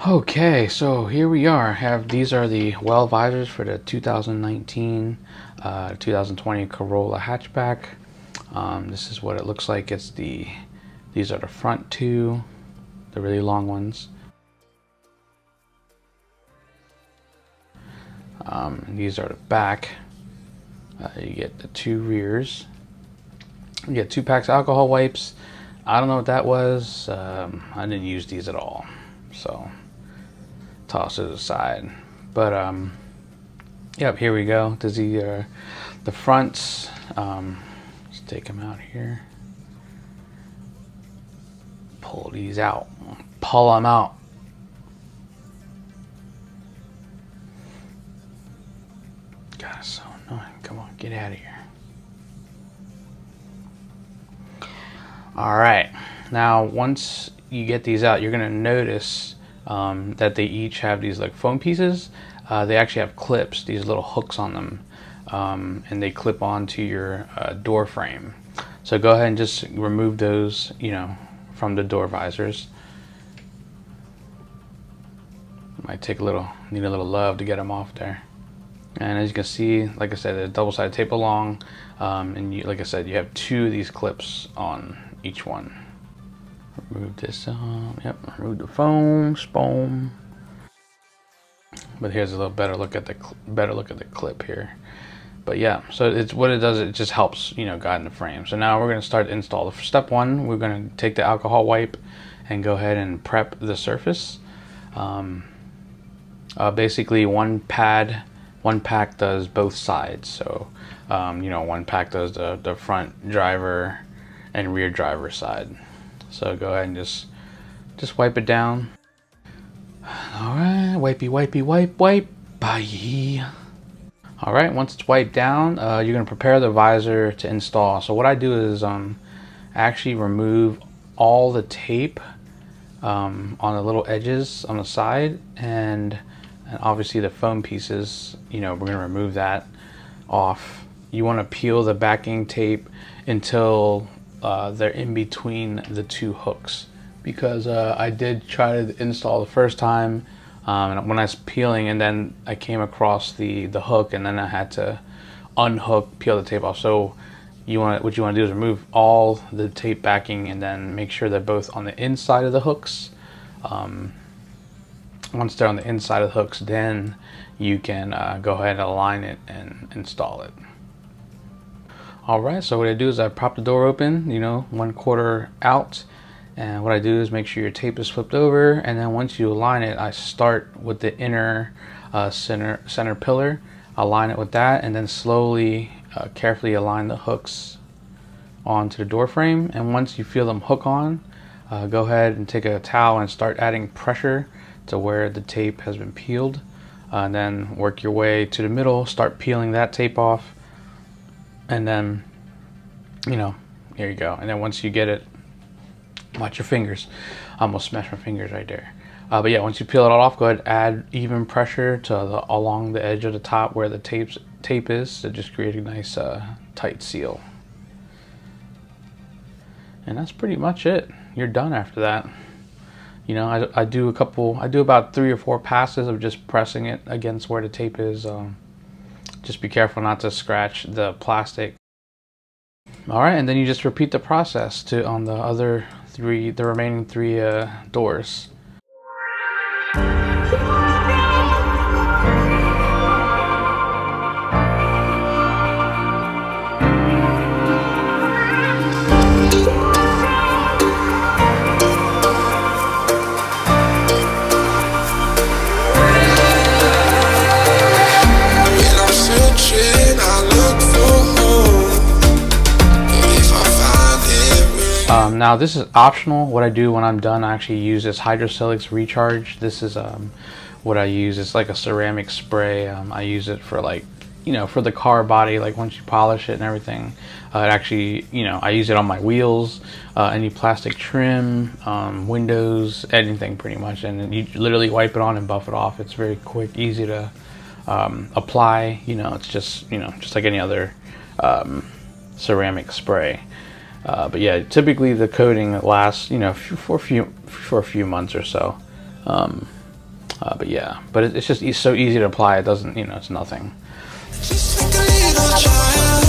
Okay, so here we are. These are the well visors for the 2019 2020 Corolla Hatchback. This is what it looks like. These are the front two, the really long ones. These are the back. You get the two rears. You get 2 packs of alcohol wipes. I don't know what that was. I didn't use these at all, so toss it aside. But yep, here we go. Does the fronts? Let's take them out here. Pull these out. Pull them out. God, it's so annoying. Come on, get out of here. All right. Now, once you get these out, you're gonna notice that they each have these like foam pieces. They actually have clips, these little hooks on them, and they clip onto your door frame. So go ahead and just remove those, from the door visors. Might take need a little love to get them off there. And as you can see, like I said, there's double-sided tape along, and like I said, you have 2 of these clips on each one. Remove this. Yep, remove the foam, spoam. But here's a little better look at the clip here. But yeah, so it's what it does. It just helps, guide the frame. So now we're going to start to install. Step 1, we're going to take the alcohol wipe and go ahead and prep the surface. Basically, one pack does both sides. So one pack does the front driver and rear driver side. So go ahead and just wipe it down. All right, wipey, wipey, wipe, wipe, bye. All right, once it's wiped down, you're gonna prepare the visor to install. So what I do is actually remove all the tape on the little edges on the side, and obviously the foam pieces. We're gonna remove that off. You want to peel the backing tape until they're in between the 2 hooks, because I did try to install the first time, and when I was peeling, and then I came across the hook, and then I had to unhook, peel the tape off. So what you want to do is remove all the tape backing, and then make sure they're both on the inside of the hooks. Once they're on the inside of the hooks, then you can go ahead and align it and install it. Alright, so what I do is I prop the door open, 1/4 out, and what I do is make sure your tape is flipped over, and then once you align it, I start with the inner center pillar, align it with that, and then slowly, carefully align the hooks onto the door frame. And once you feel them hook on, go ahead and take a towel and start adding pressure to where the tape has been peeled, and then work your way to the middle, start peeling that tape off. And then, here you go. And then once you get it, watch your fingers. I almost smashed my fingers right there. But yeah, once you peel it all off, go ahead and add even pressure to along the edge of the top where the tape is, to just create a nice tight seal. And that's pretty much it. You're done after that. I do about 3 or 4 passes of just pressing it against where the tape is. Just be careful not to scratch the plastic. All right, and then you just repeat the process on the remaining 3 doors. Now this is optional. What I do when I'm done, I actually use this Hydrosilics Recharge. This is what I use. It's like a ceramic spray. I use it for for the car body, like once you polish it and everything. It actually, I use it on my wheels, any plastic trim, windows, anything pretty much. And you literally wipe it on and buff it off. It's very quick, easy to apply. It's just like any other ceramic spray. But yeah, typically the coating lasts, for a few months or so. But yeah, but it's just so easy to apply. It doesn't, you know, it's nothing. Just like a little child.